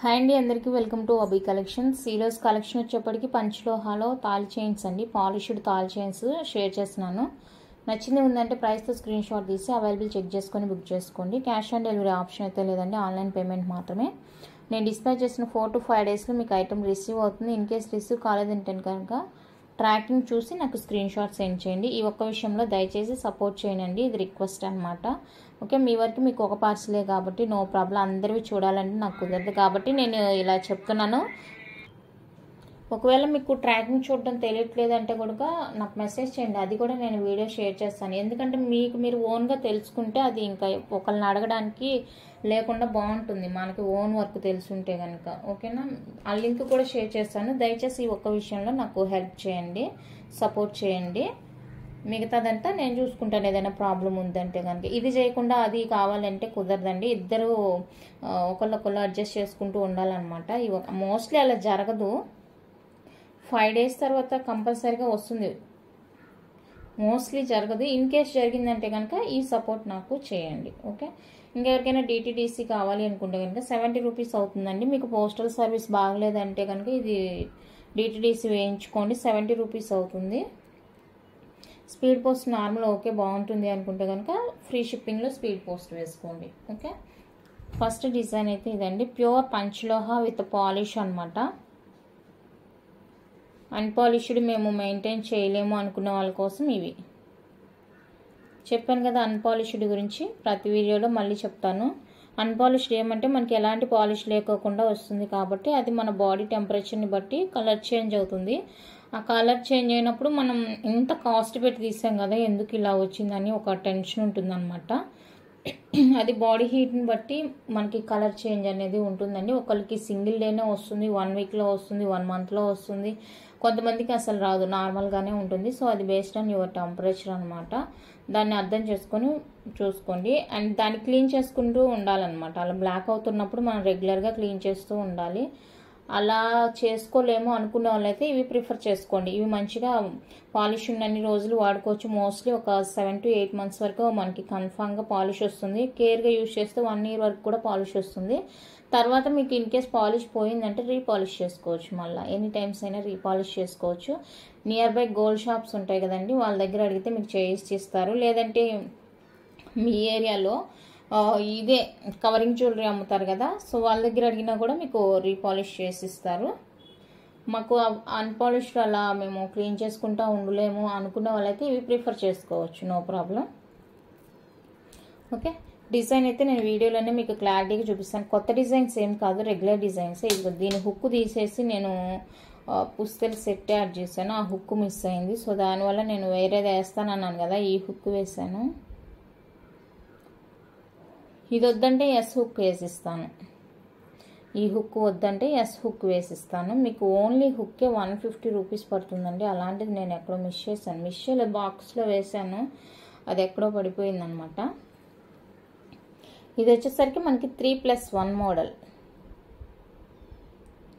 Hi అండి, అందరికీ welcome to అబీ collections. ఈరోజు కలెక్షన్ వచ్చేప్పటికి పంచలోహాలో తాళి చైన్స్ అండి, పాలిష్డ్ తాళి చైన్స్ షేర్ చేస్తున్నాను. నచ్చింది ఉందంటే ప్రైస్తో స్క్రీన్ షాట్ తీసి అవైలబుల్ చెక్ చేసుకొని బుక్ చేసుకోండి. క్యాష్ ఆన్ డెలివరీ ఆప్షన్ అయితే లేదండి, ఆన్లైన్ పేమెంట్ మాత్రమే. నేను డిస్పాచ్ చేసిన 4 to 5 డేస్లో మీకు ఐటమ్ రిసీవ్ అవుతుంది. ఇన్ కేస్ రిసీవ్ కాలేదంటే కనుక ట్రాకింగ్ చూసి నాకు స్క్రీన్ షాట్ సెండ్ చేయండి. ఈ ఒక్క విషయంలో దయచేసి సపోర్ట్ చేయండి, ఇది రిక్వెస్ట్ అనమాట. ఓకే, మీ వరకు మీకు ఒక పార్సలే కాబట్టి నో ప్రాబ్లం. అందరివి చూడాలంటే నాకు కుదరదు కాబట్టి నేను ఇలా చెప్తున్నాను. ఒకవేళ మీకు ట్రాకింగ్ చూడడం తెలియట్లేదంటే కూడా నాకు మెసేజ్ చేయండి, అది కూడా నేను వీడియో షేర్ చేస్తాను. ఎందుకంటే మీకు మీరు ఓన్గా తెలుసుకుంటే అది ఇంకా ఒకరిని అడగడానికి లేకుండా బాగుంటుంది, మనకి ఓన్ వర్క్ తెలుసుంటే కనుక. ఓకేనా, ఆ లింక్ కూడా షేర్ చేస్తాను. దయచేసి ఈ ఒక్క విషయంలో నాకు హెల్ప్ చేయండి, సపోర్ట్ చేయండి. మిగతాదంతా నేను చూసుకుంటాను. ఏదైనా ప్రాబ్లం ఉందంటే కనుక ఇది చేయకుండా అది కావాలంటే కుదరదండి. ఇద్దరు ఒకళ్ళొకళ్ళు అడ్జస్ట్ చేసుకుంటూ ఉండాలన్నమాట. మోస్ట్లీ అలా జరగదు. 5 days తర్వాత కంపల్సరీగా వస్తుంది, మోస్ట్లీ జరగదు. ఇన్ కేస్ జరిగిందంటే కనుక ఈ సపోర్ట్ నాకు చేయండి. ఓకే, ఇంకెవరికైనా డిటిడిసి కావాలి అనుకుంటే కనుక 70 రూపీస్ అవుతుందండి. మీకు పోస్టల్ సర్వీస్ బాగలేదంటే కనుక ఇది డిటిడిసి వేయించుకోండి, 70 రూపీస్ అవుతుంది. స్పీడ్ పోస్ట్ నార్మల్ ఓకే బాగుంటుంది అనుకుంటే కనుక ఫ్రీ షిప్పింగ్లో స్పీడ్ పోస్ట్ వేసుకోండి. ఓకే, ఫస్ట్ డిజైన్ అయితే ఇదండి, ప్యూర్ పంచలోహ విత్ పాలిష్ అనమాట. అన్పాలిష్డ్ మేము మెయింటైన్ చేయలేము అనుకున్న వాళ్ళ కోసం ఇవి చెప్పాను కదా. అన్పాలిష్డ్ గురించి ప్రతి వీడియోలో మళ్ళీ చెప్తాను. అన్పాలిష్డ్ ఏమంటే మనకి ఎలాంటి పాలిష్ లేకోకుండా వస్తుంది కాబట్టి అది మన బాడీ టెంపరేచర్ని బట్టి కలర్ చేంజ్ అవుతుంది. ఆ కలర్ చేంజ్ అయినప్పుడు మనం ఇంత కాస్ట్ పెట్టి తీసాం కదా, ఎందుకు ఇలా వచ్చిందని ఒక టెన్షన్ ఉంటుందన్నమాట. అది బాడీ హీట్ని బట్టి మనకి కలర్ చేంజ్ అనేది ఉంటుందండి. ఒకరికి సింగిల్ డేనే వస్తుంది, 1 weekలో వస్తుంది, 1 monthలో వస్తుంది, కొంతమందికి అసలు రాదు, నార్మల్గానే ఉంటుంది. సో అది బేస్డ్ ఆన్ యువర్ టెంపరేచర్ అనమాట. దాన్ని అర్థం చేసుకొని చూసుకోండి. అండ్ దాన్ని క్లీన్ చేసుకుంటూ ఉండాలన్నమాట. అలా బ్లాక్ అవుతున్నప్పుడు మనం రెగ్యులర్గా క్లీన్ చేస్తూ ఉండాలి. అలా చేసుకోలేము అనుకునే వాళ్ళైతే ఇవి ప్రిఫర్ చేసుకోండి. ఇవి మంచిగా పాలిష్ ఉన్నన్ని రోజులు వాడుకోవచ్చు. మోస్ట్లీ ఒక 7 to 8 months వరకు మనకి కన్ఫామ్గా పాలిష్ వస్తుంది. కేర్గా యూజ్ చేస్తే 1 year వరకు కూడా పాలిష్ వస్తుంది. తర్వాత మీకు ఇన్ కేస్ పాలిష్ పోయిందంటే రీపాలిష్ చేసుకోవచ్చు, మళ్ళీ ఎనీ టైమ్స్ అయినా రీపాలిష్ చేసుకోవచ్చు. నియర్ బై గోల్డ్ షాప్స్ ఉంటాయి కదండి, వాళ్ళ దగ్గర అడిగితే మీకు చేసి ఇస్తారు. లేదంటే మీ ఏరియాలో ఇదే కవరింగ్ జ్యువెలరీ అమ్ముతారు కదా, సో వాళ్ళ దగ్గర అడిగినా కూడా మీకు రీపాలిష్ చేసి ఇస్తారు. మాకు అన్పాలిష్డ్ అలా మేము క్లీన్ చేసుకుంటూ ఉండలేము అనుకున్న వాళ్ళైతే ఇవి ప్రిఫర్ చేసుకోవచ్చు, నో ప్రాబ్లం. ఓకే, డిజైన్ అయితే నేను వీడియోలోనే మీకు క్లారిటీగా చూపిస్తాను. కొత్త డిజైన్స్ ఏం కాదు, రెగ్యులర్ డిజైన్స్. ఇది దీని హుక్ తీసేసి నేను పుస్తలు సెట్ యాడ్ చేశాను, ఆ హుక్ మిస్ అయింది. సో దానివల్ల నేను వేరేది వేస్తాను అన్నాను కదా, ఈ హుక్ వేసాను. ఇది వద్దంటే ఎస్ హుక్ వేసిస్తాను, ఈ హుక్ వద్దంటే ఎస్ హుక్ వేసిస్తాను. మీకు ఓన్లీ హుక్కే 150 రూపీస్ పడుతుందండి. అలాంటిది నేను ఎక్కడో మిస్ చేశాను, మిస్ చేయలేదు, బాక్స్లో వేసాను, అది ఎక్కడో పడిపోయిందనమాట. ఇది వచ్చేసరికి మనకి 3+1 మోడల్,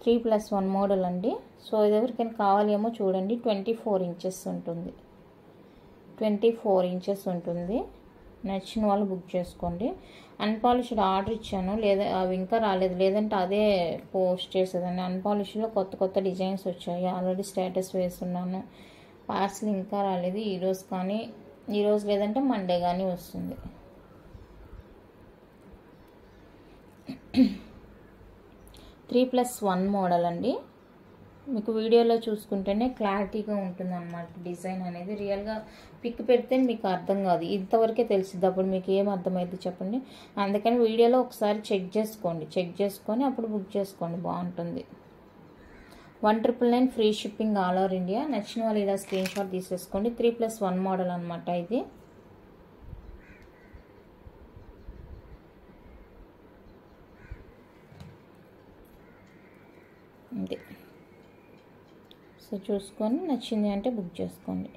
3+1 మోడల్ అండి. సో ఇది ఎవరికైనా కావాలేమో చూడండి. 24 inches ఉంటుంది, 24 inches ఉంటుంది. నచ్చిన వాళ్ళు బుక్ చేసుకోండి. అన్పాలిష్డ్ ఆర్డర్ ఇచ్చాను, లేదా అవి ఇంకా రాలేదు, లేదంటే అదే పోస్ట్ చేసేదాన్ని. అన్పాలిష్డ్లో కొత్త కొత్త డిజైన్స్ వచ్చాయి, ఆల్రెడీ స్టేటస్ వేస్తున్నాను. పార్సల్ ఇంకా రాలేదు, ఈరోజు లేదంటే మండే కానీ వస్తుంది. 3+1 మోడల్ అండి. మీకు వీడియోలో చూసుకుంటేనే క్లారిటీగా ఉంటుంది అన్నమాట. డిజైన్ అనేది రియల్గా పిక్ పెడితే మీకు అర్థం కాదు, ఇంతవరకే తెలిసిద్ది. అప్పుడు మీకు ఏం అర్థమైంది చెప్పండి. అందుకని వీడియోలో ఒకసారి చెక్ చేసుకొని అప్పుడు బుక్ చేసుకోండి, బాగుంటుంది. 1,999 free shipping all over India. నచ్చిన వాళ్ళు ఇలా స్క్రీన్ షాట్ తీసేసుకోండి. 3+1 మోడల్ అనమాట ఇది. అంతే. సో చూసుకొని నచ్చింది అంటే బుక్ చేసుకోండి.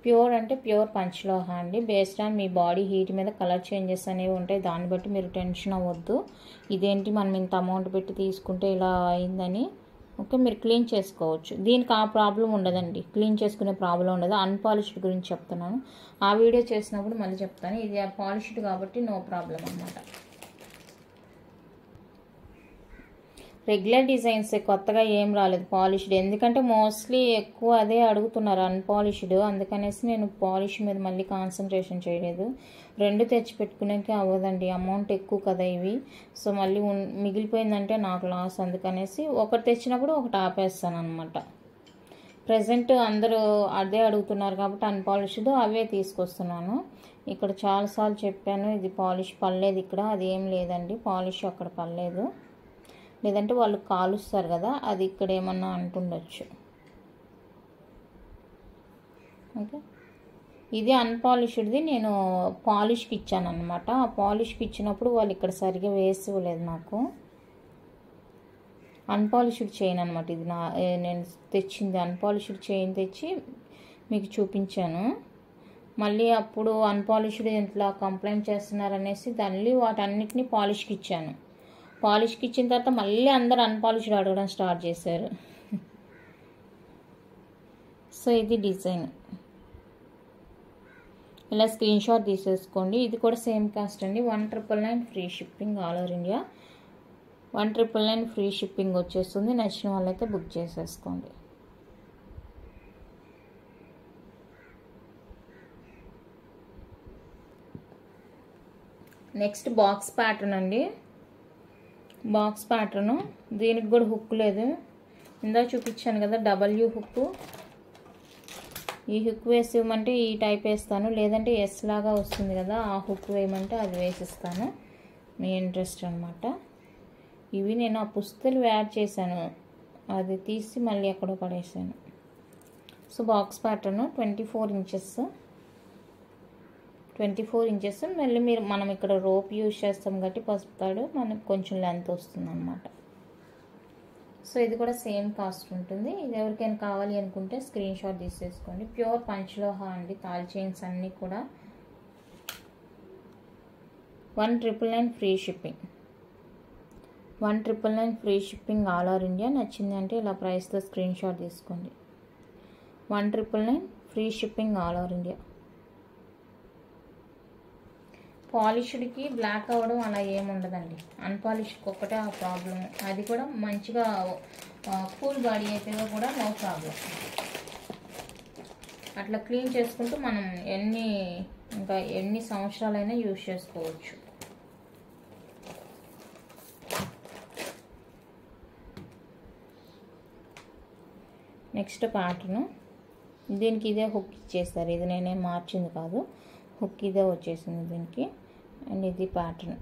ప్యూర్ అంటే ప్యూర్ పంచలోహ అండి. Based on me body heat మీద కలర్ చేంజెస్ అనేవి ఉంటాయి, దాన్ని బట్టి మీరు టెన్షన్ అవ్వద్దు. ఇదేంటి మనం ఇంత అమౌంట్ పెట్టి తీసుకుంటే ఇలా అయిందని. ఓకే, మీరు క్లీన్ చేసుకోవచ్చు. దీనికి ఆ ప్రాబ్లం ఉండదండి, క్లీన్ చేసుకునే ప్రాబ్లం ఉండదు. అన్పాలిష్డ్ గురించి చెప్తున్నాను, ఆ వీడియో చేసినప్పుడు మళ్ళీ చెప్తాను. ఇది పాలిష్డ్ కాబట్టి నో ప్రాబ్లం అన్నమాట. రెగ్యులర్ డిజైన్స్ కొత్తగా ఏం రాలేదు పాలిష్డ్, ఎందుకంటే మోస్ట్లీ ఎక్కువ అదే అడుగుతున్నారు అన్పాలిష్డ్, అందుకనేసి నేను పాలిష్ మీద మళ్ళీ కాన్సన్ట్రేషన్ చేయలేదు. 2 తెచ్చి పెట్టుకునేకి అవ్వదండి, అమౌంట్ ఎక్కువ కదా ఇవి. సో మళ్ళీ మిగిలిపోయిందంటే నాకు లాస్, అందుకనేసి ఒకటి తెచ్చినప్పుడు ఒకటి ఆపేస్తాను అనమాట. ప్రజెంట్ అందరూ అదే అడుగుతున్నారు కాబట్టి అన్పాలిష్డ్ అవే తీసుకొస్తున్నాను. ఇక్కడ చాలాసార్లు చెప్పాను ఇది పాలిష్ పడలేదు ఇక్కడ, అది ఏం లేదండి, పాలిష్ అక్కడ పడలేదు. లేదంటే వాళ్ళు కాలుస్తారు కదా, అది ఇక్కడ ఏమన్నా అంటుండొచ్చు. ఓకే, ఇది అన్పాలిష్డ్ది నేను పాలిష్కి ఇచ్చాను అనమాట. ఆ పాలిష్కి ఇచ్చినప్పుడు వాళ్ళు ఇక్కడ సరిగ్గా వేసివ్వలేదు నాకు. అన్పాలిష్డ్ చైన్ అనమాట ఇది, నేను తెచ్చింది అన్పాలిష్డ్ చైన్ తెచ్చి మీకు చూపించాను. మళ్ళీ అప్పుడు అన్పాలిష్డ్ ఇట్లా కంప్లైంట్ చేస్తున్నారనేసి దాన్ని వాటన్నిటిని పాలిష్కి ఇచ్చాను. పాలిష్కి ఇచ్చిన తర్వాత మళ్ళీ అందరు అన్పాలిష్డ్ అడగడం స్టార్ట్ చేశారు. సో ఇది డిజైన్, ఇలా స్క్రీన్ షాట్ తీసేసుకోండి. ఇది కూడా సేమ్ కాస్ట్ అండి, 1999 free shipping all over India. 1999 free shipping వచ్చేస్తుంది. నచ్చిన వాళ్ళైతే బుక్ చేసేసుకోండి. నెక్స్ట్ బాక్స్ ప్యాటర్న్ అండి. బాక్స్ ప్యాటర్ను, దీనికి కూడా హుక్ లేదు. ఇందా చూపించాను కదా డబ్ల్యూ హుక్, ఈ హుక్ వేసి ఇవ్వమంటే ఈ టైప్ వేస్తాను, లేదంటే ఎస్ లాగా వస్తుంది కదా ఆ హుక్ వేయమంటే అది వేసిస్తాను, మీ ఇంట్రెస్ట్ అనమాట. ఇవి నేను ఆ పుస్తలు యాడ్ చేశాను, అది తీసి మళ్ళీ ఎక్కడో పడేసాను. So box pattern 24 inches. మళ్ళీ మనం ఇక్కడ రోప్ యూజ్ చేస్తాం కాబట్టి పసుపు తాడు మనకు కొంచెం లెంత్ వస్తుంది అనమాట. సో ఇది కూడా సేమ్ కాస్ట్ ఉంటుంది. ఇది ఎవరికైనా కావాలి అనుకుంటే స్క్రీన్ షాట్ తీసేసుకోండి. ప్యూర్ పంచలోహ అండి, తాళి చైన్స్ అన్నీ కూడా. 1999 free shipping, 1999 free shipping all over India. నచ్చింది అంటే ఇలా ప్రైస్తో స్క్రీన్ షాట్ తీసుకోండి. 1999 free shipping all over India. పాలిష్డ్కి బ్లాక్ అవ్వడం అలా ఏముండదండి, అన్పాలిష్డ్కి ఒక్కటే ఆ ప్రాబ్లం. అది కూడా మంచిగా కూల్ బాడీ అయితే కూడా నో ప్రాబ్లం. అట్లా క్లీన్ చేసుకుంటూ మనం ఎన్ని సంవత్సరాలైనా యూజ్ చేసుకోవచ్చు. నెక్స్ట్ ప్యాటర్ను, దీనికి ఇదే హుక్ ఇచ్చేస్తారు, ఇది నేనేం మార్చింది కాదు, హుక్ ఇదే వచ్చేసింది దీనికి. అండ్ ఇది ప్యాటర్న్.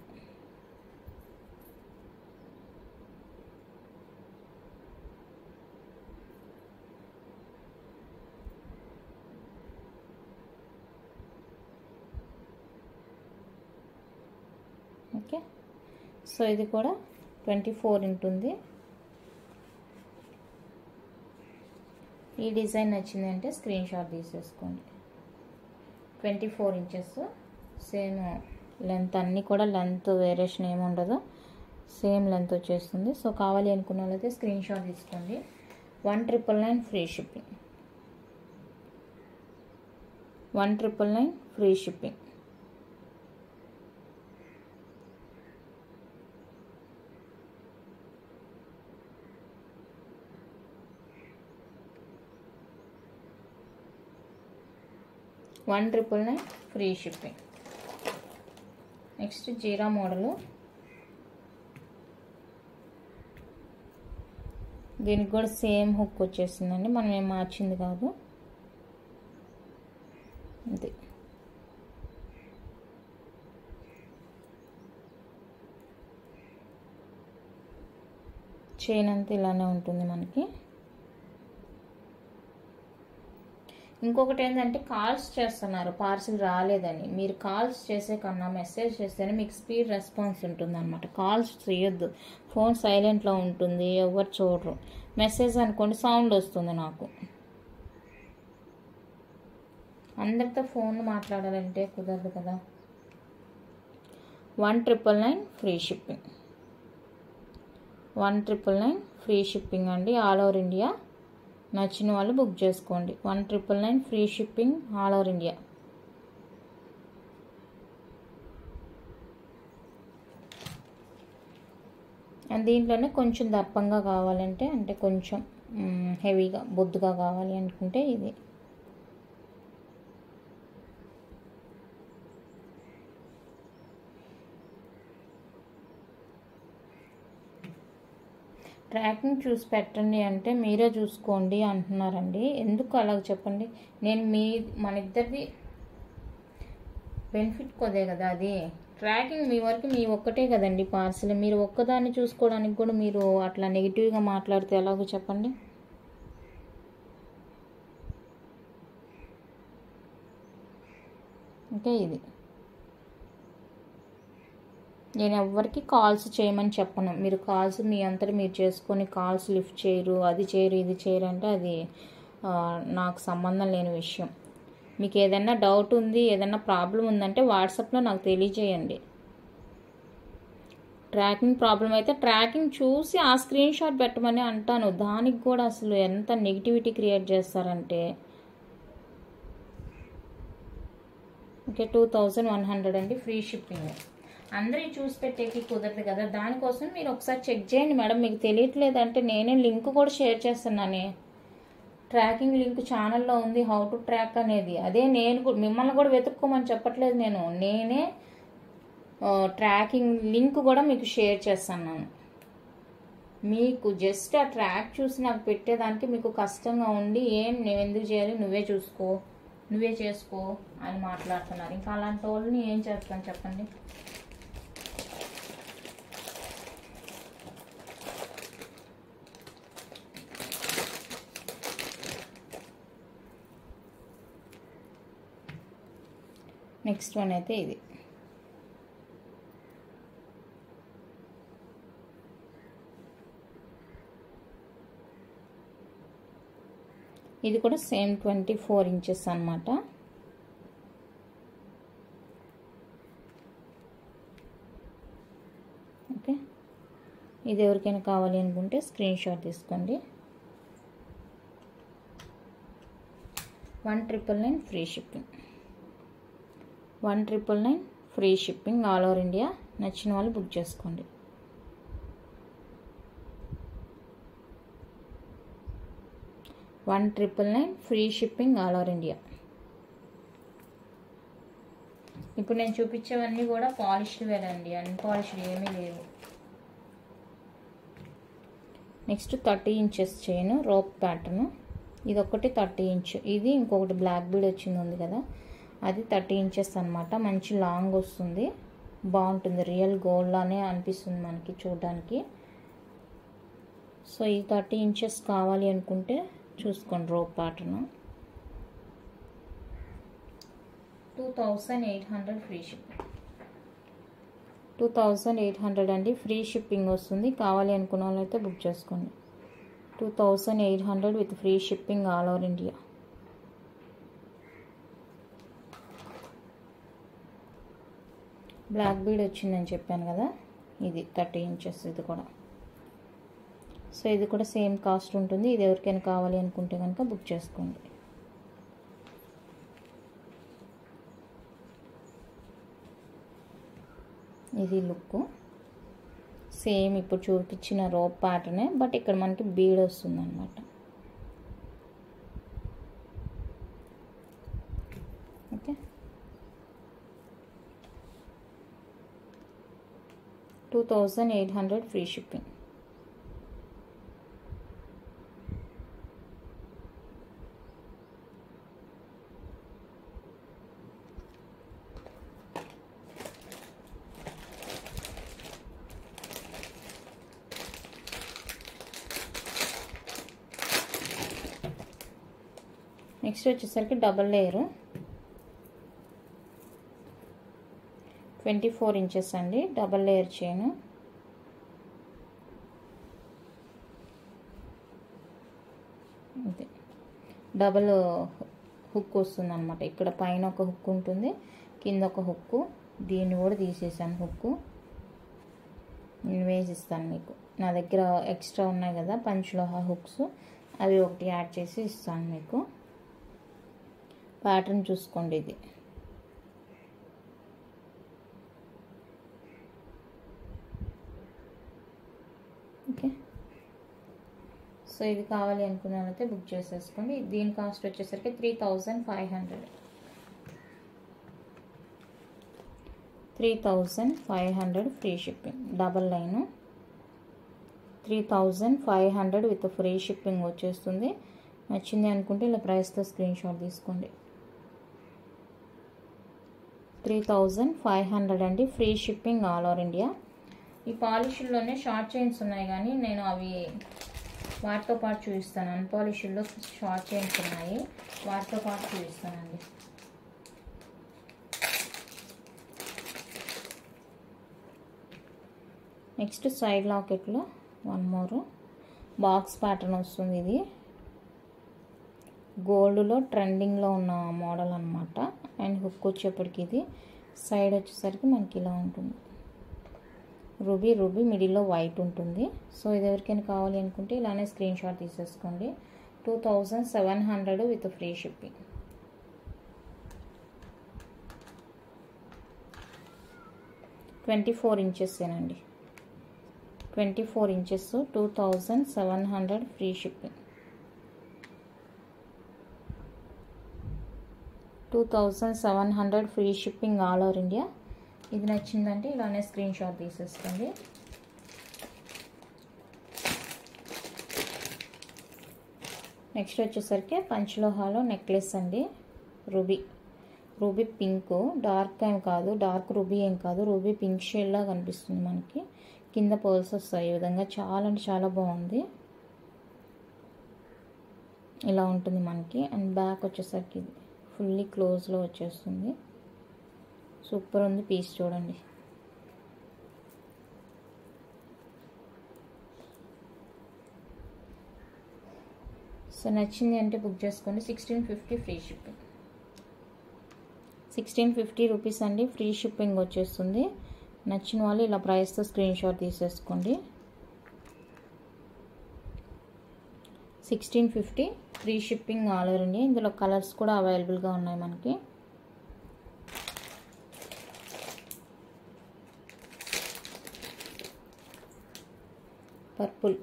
ఓకే, సో ఇది కూడా 24 ఉంటుంది. ఈ డిజైన్ నచ్చింది అంటే స్క్రీన్ షాట్ తీసేసుకోండి. 24 ఇంచెస్, సేమ్ లెంత్, అన్నీ కూడా లెంత్ వేరియేషన్ ఏమి ఉండదు, సేమ్ లెంత్ వచ్చేస్తుంది. సో కావాలి అనుకున్న వాళ్ళైతే స్క్రీన్ షాట్ తీసుకోండి. 1999 free shipping, 1999 free shipping. $1,999 free shipping. Next జీరా మోడలు, దీనికి కూడా సేమ్ హుక్ వచ్చేసిందండి, మనం ఏం మార్చింది కాదు. ఇది చైన్ అంతా ఇలానే ఉంటుంది మనకి. ఇంకొకటి ఏంటంటే కాల్స్ చేస్తున్నారు పార్సిల్ రాలేదని. మీరు కాల్స్ చేసే కన్నా మెసేజ్ చేస్తేనే మీకు స్పీడ్ రెస్పాన్స్ ఉంటుంది అనమాట. కాల్స్ చేయొద్దు, ఫోన్ సైలెంట్లో ఉంటుంది, ఎవరు చూడరు. మెసేజ్ అనుకోండి సౌండ్ వస్తుంది నాకు. అందరితో ఫోన్ మాట్లాడాలంటే కుదరదు కదా. 1999 ఫ్రీ షిప్పింగ్. 1999 ఫ్రీ షిప్పింగ్ అండి, ఆల్ ఓవర్ ఇండియా. నచ్చిన వాళ్ళు బుక్ చేసుకోండి. 1999 free shipping all over India. And దీంట్లోనే కొంచెం దప్పంగా కావాలంటే, అంటే కొంచెం హెవీగా బొద్దుగా కావాలి అనుకుంటే ఇది. ట్రాకింగ్ చూసి పెట్టండి అంటే మీరే చూసుకోండి అంటున్నారండి. ఎందుకు అలాగ చెప్పండి? నేను మన ఇద్దరిది బెనిఫిట్ కొదే కదా అది. ట్రాకింగ్ మీ వరకు మీ ఒక్కటే కదండి పార్సిల్. మీరు ఒక్కదాన్ని చూసుకోవడానికి కూడా మీరు అట్లా నెగిటివ్గా మాట్లాడితే ఎలాగో చెప్పండి. ఓకే, ఇది నేను ఎవ్వరికి కాల్స్ చేయమని చెప్పను. మీరు కాల్స్ మీ అంతటా మీరు చేసుకొని కాల్స్ లిఫ్ట్ చేయరు, అది చేయరు, ఇది చేయరు అంటే అది నాకు సంబంధం లేని విషయం. మీకు ఏదైనా డౌట్ ఉంది, ఏదైనా ప్రాబ్లం ఉందంటే వాట్సాప్లో నాకు తెలియజేయండి. ట్రాకింగ్ ప్రాబ్లం అయితే ట్రాకింగ్ చూసి ఆ స్క్రీన్ షాట్ పెట్టమని అంటాను. దానికి కూడా అసలు ఎంత నెగిటివిటీ క్రియేట్ చేస్తారంటే. ఓకే, 2100 అండి ఫ్రీ షిప్పింగ్. అందరూ చూసి పెట్టేకి కుదరదు కదా, దానికోసం మీరు ఒకసారి చెక్ చేయండి మేడం. మీకు తెలియట్లేదంటే నేనే లింక్ కూడా షేర్ చేస్తున్నాను. ట్రాకింగ్ లింక్ ఛానల్లో ఉంది, హౌ టు ట్రాక్ అనేది. అదే నేను మిమ్మల్ని కూడా వెతుక్కోమని చెప్పట్లేదు, నేనే ట్రాకింగ్ లింక్ కూడా మీకు షేర్ చేస్తున్నాను. మీకు జస్ట్ ఆ ట్రాక్ చూసి నాకు పెట్టేదానికి మీకు కష్టంగా ఉండి నేను ఎందుకు చేయాలి, నువ్వే చూసుకో, నువ్వే చేసుకో అని మాట్లాడుతున్నారు. ఇంకా అలాంటి వాళ్ళని ఏం చేస్తాను చెప్పండి. నెక్స్ట్ వన్ అయితే ఇది. ఇది కూడా సేమ్ 24 ఇంచెస్ అన్నమాట. ఓకే, ఇది ఎవరికైనా కావాలి అనుకుంటే స్క్రీన్ షాట్ తీసుకోండి. 1999 free shipping. 1999 free shipping all over India. నచ్చిన వాళ్ళు బుక్ చేసుకోండి. $1999 free shipping all over India. ఇప్పుడు నేను చూపించేవన్నీ కూడా పాలిష్డ్ వేర్ అండి, అన్పాలిష్డ్ ఏమీ లేవు. Next 30 inches chain rope pattern. ఇది ఒకటి 30 ఇంచ్, ఇది ఇంకొకటి బ్లాక్ బీడ్ ఉంది కదా, అది 30 ఇంచెస్ అనమాట. మంచి లాంగ్ వస్తుంది, బాగుంటుంది. రియల్ గోల్డ్ లానే అనిపిస్తుంది మనకి చూడడానికి. సో ఈ 30 ఇంచెస్ కావాలి అనుకుంటే చూసుకోండి. Rope pattern 2800 free shipping. 2800 అండి ఫ్రీ షిప్పింగ్ వస్తుంది. కావాలి అనుకున్న వాళ్ళైతే బుక్ చేసుకోండి. 2800 with free shipping all over India. Black bead వచ్చిందని చెప్పాను కదా, ఇది 30 ఇంచెస్. ఇది కూడా సో ఇది కూడా సేమ్ కాస్ట్ ఉంటుంది. ఇది ఎవరికైనా కావాలి అనుకుంటే కనుక బుక్ చేసుకోండి. ఇది లుక్ సేమ్ ఇప్పుడు చూపించిన రోప్ ప్యాటర్నే, బట్ ఇక్కడ మనకి బీడ్ వస్తుంది అనమాట. Okay, 2800 free shipping. నెక్స్ట్ వచ్చేసరికి డబల్ లేయరు 24 ఇంచెస్ అండి, double layer chain. Double hook వస్తుంది అనమాట. ఇక్కడ పైన ఒక హుక్ ఉంటుంది, కింద ఒక హుక్. దీన్ని కూడా తీసేసాను హుక్. నేను వేసిస్తాను మీకు. నా దగ్గర ఎక్స్ట్రా ఉన్నాయి కదా పంచలోహ హుక్స్, అవి ఒకటి యాడ్ చేసి ఇస్తాను మీకు. ప్యాటర్న్ చూసుకోండి ఇది. ఓకే, సో ఇది కావాలి అనుకున్నారైతే బుక్ చేసేసుకోండి. దీని కాస్ట్ వచ్చేసరికి 3500. 3500 free shipping. Double line 3500 with free shipping వచ్చేస్తుంది. నచ్చింది అనుకుంటే ఇలా ప్రైస్తో స్క్రీన్ షాట్ తీసుకోండి. 3500 అండి, free shipping all over India. ఈ పాలిష్లోనే షార్ట్ చైన్స్ ఉన్నాయి కానీ నేను అవి వాటితో పాటు చూపిస్తాను. అన్పాలిష్లో షార్ట్ చైన్స్ ఉన్నాయి, వాటితో పాటు చూపిస్తానండి. నెక్స్ట్ సైడ్ లాకెట్లో వన్ మోర్ బాక్స్ ప్యాటర్న్ వస్తుంది. ఇది గోల్డ్లో ట్రెండింగ్లో ఉన్న మోడల్ అనమాట. అండ్ హుక్ వచ్చేప్పటికి ఇది సైడ్ వచ్చేసరికి మనకి ఇలా ఉంటుంది. రూబీ మిడిల్లో వైట్ ఉంటుంది. సో ఇది ఎవరికైనా కావాలి అనుకుంటే ఇలానే స్క్రీన్ షాట్ తీసేసుకోండి. 2700 with free shipping. Twenty 24 ఇంచెస్సేనండి. 24 inches 2700 free shipping. 2700 free shipping all over India. ఇది నచ్చిందంటే ఇలానే స్క్రీన్ షాట్ తీసేసుకోండి. నెక్స్ట్ వచ్చేసరికి పంచలోహాలో నెక్లెస్ అండి. రూబీ పింక్, డార్క్ ఏం కాదు, డార్క్ రూబీ ఏం కాదు, రూబీ పింక్ షేడ్లా కనిపిస్తుంది మనకి. కింద పర్ల్స్ వస్తాయి ఈ విధంగా. చాలా అంటే చాలా బాగుంది. ఇలా ఉంటుంది మనకి. అండ్ బ్యాక్ వచ్చేసరికి ఇది ఫుల్లీ క్లోజ్లో వచ్చేస్తుంది. సూపర్ ఉంది పీస్, చూడండి. సో నచ్చింది అంటే బుక్ చేసుకోండి. 1650 ఫ్రీ షిప్పింగ్. 1650 రూపీస్ అండి, ఫ్రీ షిప్పింగ్ వచ్చేస్తుంది. నచ్చిన వాళ్ళు ఇలా ప్రైస్తో స్క్రీన్ షాట్ తీసేసుకోండి. 1650 free shipping all over India. ఇందులో కలర్స్ కూడా అవైలబుల్గా ఉన్నాయి మనకి. పర్పుల్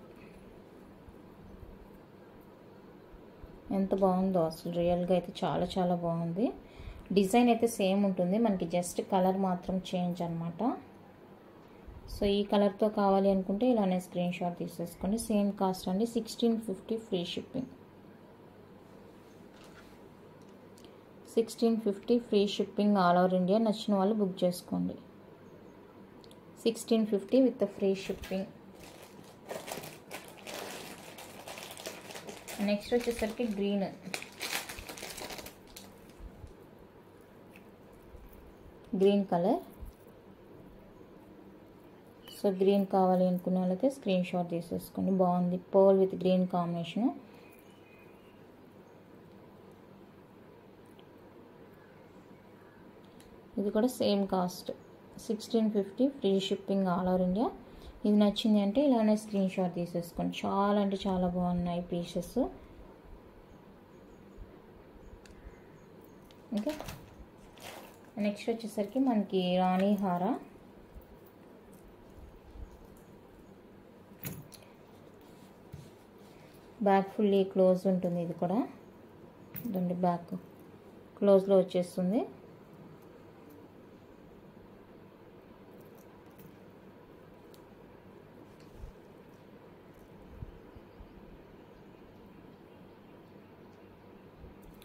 ఎంత బాగుందో అసలు, రియల్గా అయితే చాలా చాలా బాగుంది. డిజైన్ అయితే సేమ్ ఉంటుంది మనకి, జస్ట్ కలర్ మాత్రం చేంజ్ అనమాట. సో ఈ కలర్తో కావాలి అనుకుంటే ఇలానే స్క్రీన్ షాట్ తీసేసుకోండి. సేమ్ కాస్ట్ అండి, 1650 free shipping. 1650 free shipping all over India. నచ్చిన వాళ్ళు బుక్ చేసుకోండి. 1650 విత్ ఫ్రీ షిప్పింగ్. నెక్స్ట్ వచ్చేసరికి గ్రీన్ కలర్. సో గ్రీన్ కావాలి అనుకున్న వాళ్ళైతే స్క్రీన్ షాట్ తీసేసుకోండి. బాగుంది, పర్ల్ విత్ గ్రీన్ కాంబినేషన్. ఇది కూడా same cost, 1650 free shipping all over India. ఇది నచ్చింది అంటే ఇలానే స్క్రీన్ షాట్ తీసేసుకోండి. చాలా అంటే చాలా బాగున్నాయి పీసెస్. ఓకే, నెక్స్ట్ వచ్చేసరికి మనకి రాణి హార. బ్యాక్ ఫుల్లీ క్లోజ్ ఉంటుంది. ఇది కూడా ఇదండి, బ్యాక్ క్లోజ్లో వచ్చేస్తుంది.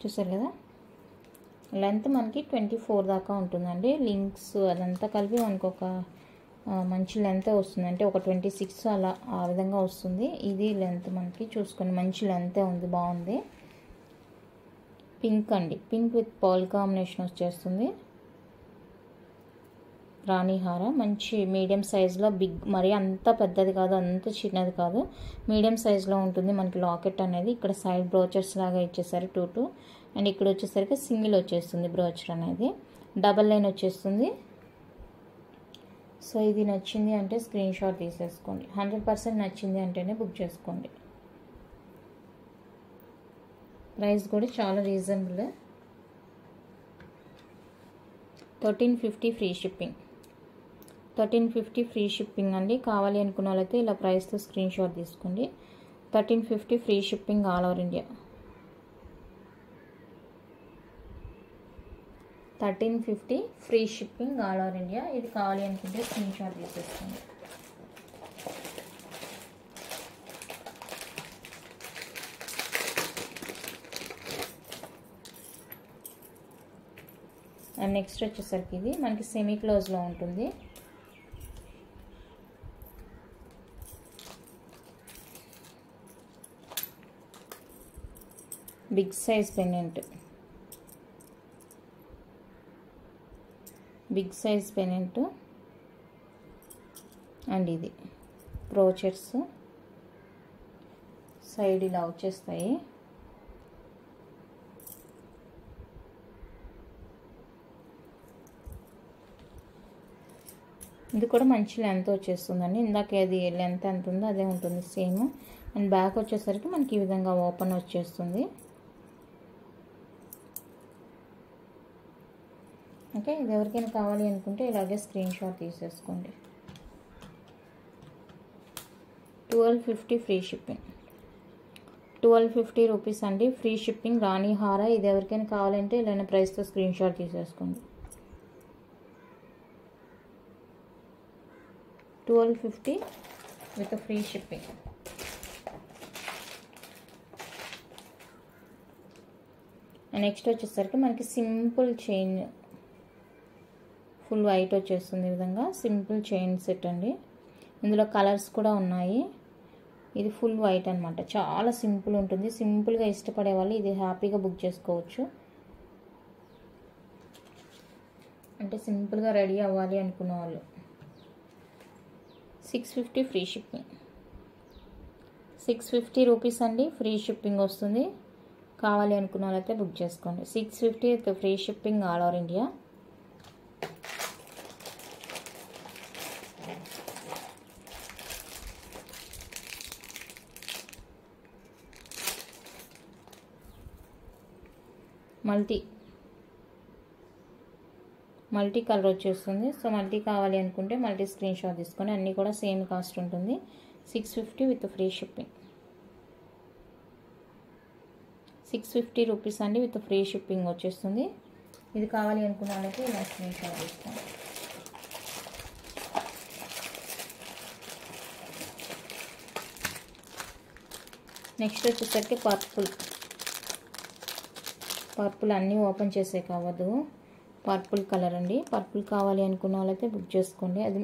చూసారు కదా, లెంత్ మనకి 24 దాకా ఉంటుందండి. లింక్స్ అదంతా కలిపి మనకు ఒక మంచి లెంత్ వస్తుంది, అంటే ఒక 26 అలా ఆ విధంగా వస్తుంది. ఇది లెంత్ మనకి చూసుకొని మంచి లెంతే ఉంది, బాగుంది. పింక్ అండి, పింక్ విత్ పర్ల్ కాంబినేషన్ వచ్చేస్తుంది. రాణిహార మంచి మీడియం సైజులో, బిగ్ మరీ అంత పెద్దది కాదు అంత చిన్నది కాదు, మీడియం సైజులో ఉంటుంది మనకి లాకెట్ అనేది. ఇక్కడ సైడ్ బ్రోచర్స్ లాగా ఇచ్చేసారు 2 అండ్ ఇక్కడ వచ్చేసరికి సింగిల్ వచ్చేస్తుంది బ్రోచర్ అనేది. డబల్ లైన్ వచ్చేస్తుంది. సో ఇది నచ్చింది అంటే స్క్రీన్ షాట్ తీసేసుకోండి. 100% నచ్చింది అంటేనే బుక్ చేసుకోండి. ప్రైస్ కూడా చాలా reasonable. 1350 free shipping. 1350 free shipping అండి. కావాలి అనుకున్న వాళ్ళైతే ఇలా ప్రైస్తో స్క్రీన్ షాట్ తీసుకోండి. 1350 free shipping all over India. 1350 free shipping all over India. ఇది కావాలి అనుకుంటే స్క్రీన్ షాట్ తీసేసుకోండి. అండ్ నెక్స్ట్ వచ్చేసరికి ఇది మనకి సెమీ క్లోజ్లో ఉంటుంది. Big size pendant. Big size pendant and ఇది బ్రోచెట్స్ సైడ్ ఇలా వచ్చేస్తాయి. ఇది కూడా మంచి లెంత్ వచ్చేస్తుందండి. ఇందాక అది లెంత్ ఎంత ఉందో అదే ఉంటుంది సేమ్. అండ్ బ్యాక్ వచ్చేసరికి మనకి ఈ విధంగా ఓపెన్ వచ్చేస్తుంది. ఓకే, ఇది ఎవరికైనా కావాలి అనుకుంటే ఇలాగే స్క్రీన్ షాట్ తీసేసుకోండి. 1250 ఫ్రీ షిప్పింగ్. 1250 రూపీస్ అండి ఫ్రీ షిప్పింగ్. రాణి హార. ఇది ఎవరికైనా కావాలంటే ఇలానే ప్రైస్తో స్క్రీన్ షాట్ తీసేసుకోండి. 1250 విత్ ఫ్రీ షిప్పింగ్. నెక్స్ట్ వచ్చేసరికి మనకి సింపుల్ చైన్ ఫుల్ వైట్ వచ్చేస్తుంది. ఈ విధంగా సింపుల్ చైన్ సెట్ అండి. ఇందులో కలర్స్ కూడా ఉన్నాయి. ఇది ఫుల్ వైట్ అనమాట. చాలా సింపుల్ ఉంటుంది. సింపుల్గా ఇష్టపడే వాళ్ళు ఇది హ్యాపీగా బుక్ చేసుకోవచ్చు. అంటే సింపుల్గా రెడీ అవ్వాలి అనుకున్న వాళ్ళు. 650 ఫ్రీ షిప్పింగ్. 650 రూపీస్ అండి ఫ్రీ షిప్పింగ్ వస్తుంది. కావాలి అనుకున్న వాళ్ళైతే బుక్ చేసుకోండి. 650 with free shipping all over India. Multi colour వచ్చేస్తుంది. సో మల్టీ కావాలి అనుకుంటే మల్టీ స్క్రీన్ షాట్ తీసుకొని అన్నీ కూడా సేమ్ కాస్ట్ ఉంటుంది. 650 విత్ ఫ్రీ షిప్పింగ్. 650 రూపీస్ అండి విత్ ఫ్రీ షిప్పింగ్ వచ్చేస్తుంది. ఇది కావాలి అనుకున్న వాళ్ళకి ఇలా స్క్రీన్ షాట్ తీసుకోండి. నెక్స్ట్ వచ్చేసరికి పర్పుల్ అన్నీ ఓపెన్ చేసే కావద్దు. పర్పుల్ కలర్ అండి. పర్పుల్ కావాలి అనుకున్న వాళ్ళైతే బుక్ చేసుకోండి. అది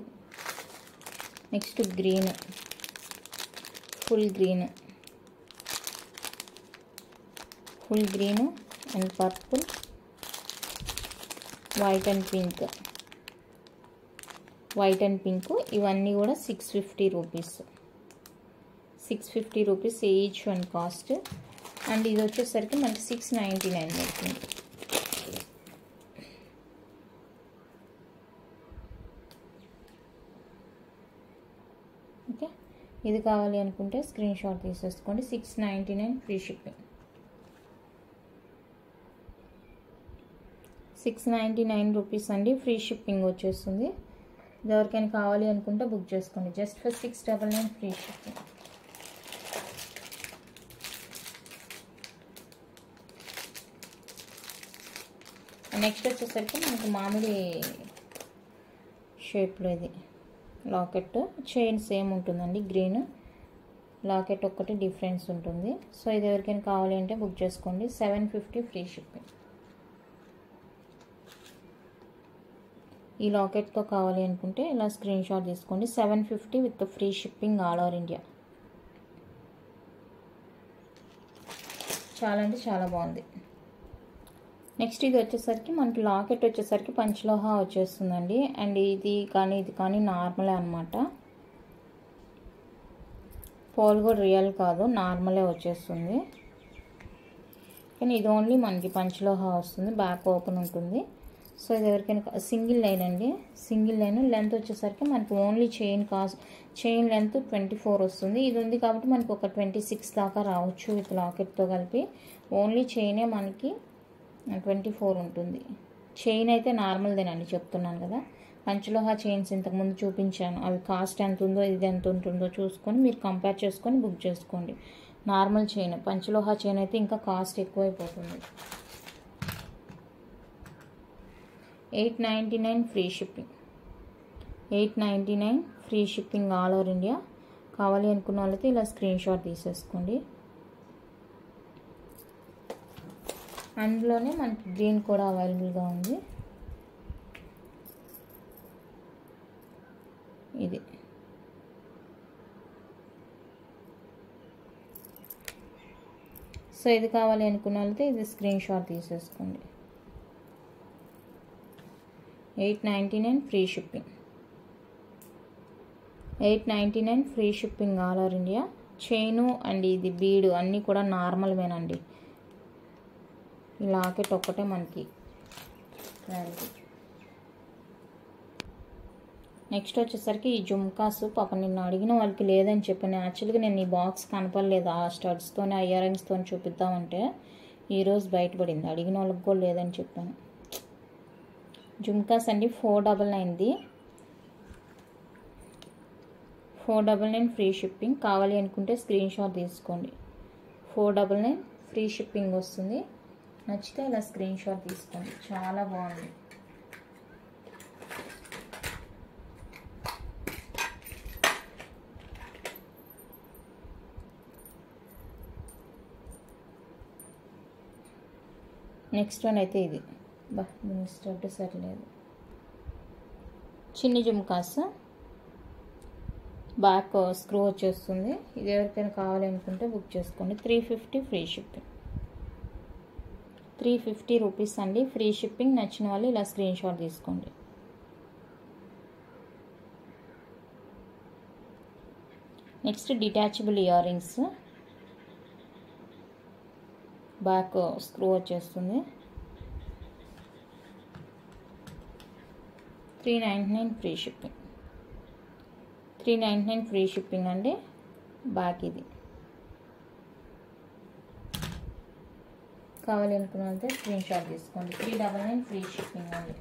next green, full green and purple, white and pink. ఇవన్నీ కూడా 650 rupees. 650 rupees each one cost. And ఇది వచ్చేసరికి మనకి 699 పడుతుంది. ఓకే, ఇది కావాలి అనుకుంటే స్క్రీన్ షాట్ తీసేసుకోండి. 699 ఫ్రీ షిప్పింగ్. 699 రూపీస్ అండి ఫ్రీ షిప్పింగ్ వచ్చేస్తుంది. ఇది ఎవరికైనా కావాలి అనుకుంటే బుక్ చేసుకోండి. Just for 699 free shipping. Next వచ్చేసరికి మనకు మామిడి షేప్లో ఇది లాకెట్. చైన్ సేమ్ ఉంటుందండి. గ్రీన్ లాకెట్ ఒక్కటి డిఫరెన్స్ ఉంటుంది. సో ఇది ఎవరికైనా కావాలి అంటే బుక్ చేసుకోండి. 750 ఫ్రీ షిప్పింగ్. ఈ లాకెట్తో కావాలి అనుకుంటే ఇలా స్క్రీన్ షాట్ తీసుకోండి. 750 with free shipping all over India. చాలా అంటే చాలా బాగుంది. నెక్స్ట్ ఇది వచ్చేసరికి మనకి లాకెట్ వచ్చేసరికి పంచలోహ వచ్చేస్తుందండి. అండ్ ఇది కానీ నార్మలే అనమాట. పోల్ కూడా రియల్ కాదు, నార్మలే వచ్చేస్తుంది. కానీ ఇది ఓన్లీ మనకి పంచలోహ వస్తుంది. బ్యాక్ ఓపెన్ ఉంటుంది. సో ఇది ఎవరికైనా సింగిల్ లైన్ అండి, సింగిల్ లైన్. లెంత్ వచ్చేసరికి మనకి ఓన్లీ చైన్ లెంత్ 24 వస్తుంది. ఇది ఉంది కాబట్టి మనకి ఒక 26 దాకా రావచ్చు విత్ లాకెట్తో కలిపి. ఓన్లీ చైనే మనకి 24 ఉంటుంది. చైన్ అయితే నార్మల్దేనండి చెప్తున్నాను కదా. పంచలోహ చైన్స్ ఇంతకుముందు చూపించాను, అవి కాస్ట్ ఎంత ఉందో ఇది ఎంత ఉంటుందో చూసుకొని మీరు కంపేర్ చేసుకొని బుక్ చేసుకోండి. నార్మల్ చైన్, పంచలోహ చైన్ అయితే ఇంకా కాస్ట్ ఎక్కువైపోతుంది. 899 free shipping. 899 free shipping all over India. కావాలి అనుకున్న వాళ్ళైతే ఇలా స్క్రీన్ షాట్ తీసేసుకోండి. అందులోనే మనకి గ్రీన్ కూడా అవైలబుల్గా ఉంది. ఇది సో ఇది కావాలి అనుకున్న వాళ్ళైతే ఇది స్క్రీన్ షాట్ తీసేసుకోండి. 899 free shipping. 899 free shipping all over India. Chain and ఇది బీడు అన్నీ కూడా నార్మల్వేనండి. ఈ లాకెట్ ఒక్కటే మనకి క్లారిటీ. నెక్స్ట్ వచ్చేసరికి ఈ జుమ్కాస్. పాప నిన్న అడిగిన వాళ్ళకి లేదని చెప్పాను. యాక్చువల్గా నేను ఈ బాక్స్ కనపడలేదు, ఆ స్టడ్స్తోనే ఆ ఇయర్ రింగ్స్తో చూపిద్దామంటే ఈరోజు బయటపడింది. అడిగిన వాళ్ళకి కూడా లేదని చెప్పాను. జుమ్కాస్ అండి 499ది. 499 ఫ్రీ షిప్పింగ్. కావాలి అనుకుంటే స్క్రీన్ షాట్ తీసుకోండి. 499 ఫ్రీ షిప్పింగ్ వస్తుంది. నచ్చితే ఇలా స్క్రీన్ షాట్ తీసుకోండి. చాలా బాగుంది. నెక్స్ట్ వన్ అయితే ఇది. దీని స్టడ్ సరిలేదు. చిన్ని జుమ్కాస్, బ్యాక్ స్క్రూ వచ్చేస్తుంది. ఇది ఎవరికైనా కావాలి అనుకుంటే బుక్ చేసుకోండి. 350 ఫ్రీ షిప్పింగ్. 350 రూపీస్ అండి ఫ్రీ షిప్పింగ్. నచ్చిన వాళ్ళు ఇలా స్క్రీన్ షాట్ తీసుకోండి. Next detachable ear rings. Back screw వచ్చేస్తుంది. 399 ఫ్రీ షిప్పింగ్. 399 ఫ్రీ షిప్పింగ్ అండి. బ్యాక్ ఇది. కావాలి అనుకున్నంతే స్క్రీన్ షాట్ తీసుకోండి. 399 ఫ్రీ షిప్పింగ్ అండి.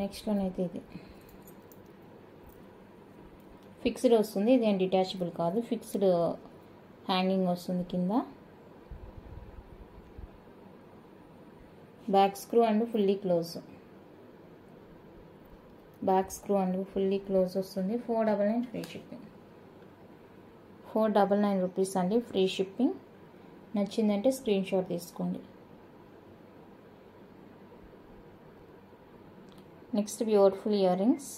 నెక్స్ట్ వన్ అయితే ఇది ఫిక్స్డ్ వస్తుంది. ఇది ఏం డిటాచబుల్ కాదు, ఫిక్స్డ్ హ్యాంగింగ్ వస్తుంది కింద. Back screw and fully close. Back screw and fully close వస్తుంది. 499 ఫ్రీ షిప్పింగ్. 499 రూపీస్ అండి ఫ్రీ షిప్పింగ్. నచ్చిందంటే స్క్రీన్ షాట్ తీసుకోండి. Next beautiful ear rings.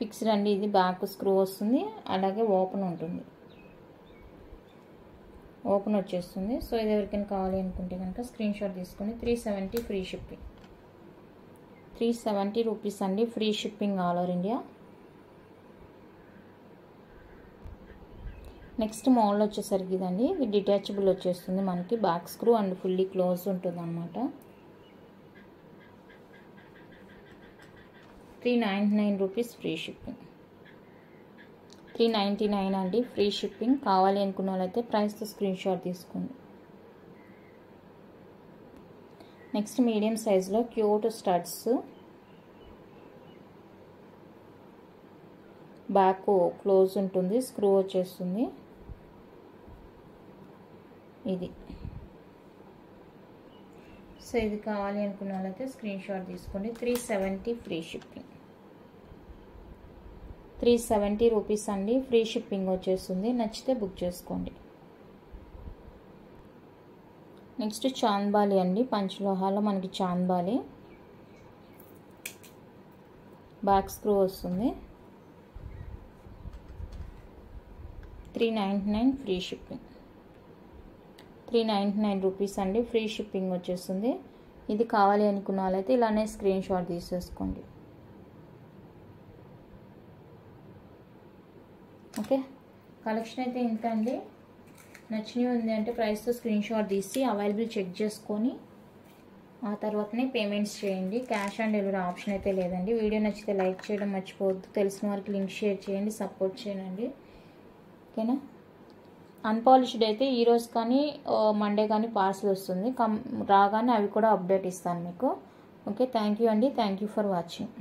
Fixed అండి. ఇది బ్యాక్ స్క్రూ వస్తుంది, అలాగే ఓపెన్ ఉంటుంది. ఓపెన్ వచ్చేస్తుంది. సో ఇది ఎవరికైనా కావాలి అనుకుంటే కనుక స్క్రీన్ షాట్ తీసుకొని 370 ఫ్రీ షిప్పింగ్. 370 రూపీస్ అండి free shipping all over India. Next model వచ్చేసరికి ఇదండి. ఇది డిటాచబుల్ వచ్చేస్తుంది మనకి. Back screw and fully close ఉంటుంది అనమాట. 399 రూపీస్ ఫ్రీ షిప్పింగ్. 399 అండి ఫ్రీ షిప్పింగ్. కావాలి అనుకున్న వాళ్ళైతే ప్రైస్తో స్క్రీన్ షాట్ తీసుకోండి. నెక్స్ట్ మీడియం సైజులో క్యూట్ స్టడ్స్. బ్యాక్ క్లోజ్ ఉంటుంది, స్క్రూ వచ్చేస్తుంది. ఇది సో ఇది కావాలి అనుకున్న వాళ్ళైతే స్క్రీన్ షాట్ తీసుకోండి. 370 ఫ్రీ షిప్పింగ్. 370 రూపీస్ అండి ఫ్రీ షిప్పింగ్ వచ్చేస్తుంది. నచ్చితే బుక్ చేసుకోండి. నెక్స్ట్ చాంద్బాలి అండి. పంచలోహాలో మనకి చాంద్బాలి. బ్యాక్ స్క్రూ వస్తుంది. 399 ఫ్రీ షిప్పింగ్. 399 రూపీస్ అండి ఫ్రీ షిప్పింగ్ వచ్చేస్తుంది. ఇది కావాలి అనుకున్న వాళ్ళైతే ఇలానే స్క్రీన్ షాట్ తీసేసుకోండి. ఓకే, కలెక్షన్ అయితే ఇంత అండి. నచ్చినవి ఉంది అంటే ప్రైస్తో స్క్రీన్ షాట్ తీసి అవైలబుల్ చెక్ చేసుకొని ఆ తర్వాతనే పేమెంట్స్ చేయండి. క్యాష్ ఆన్ డెలివరీ ఆప్షన్ అయితే లేదండి. వీడియో నచ్చితే లైక్ చేయడం మర్చిపోవద్దు. తెలిసిన వారికి లింక్ షేర్ చేయండి, సపోర్ట్ చేయండి. ఓకేనా. అన్పాలిష్డ్ అయితే ఈరోజు కానీ మండే కానీ పార్సల్ వస్తుంది. రాగానే అవి కూడా అప్డేట్ ఇస్తాను మీకు. ఓకే, థ్యాంక్ యూ అండి. Thank you for watching.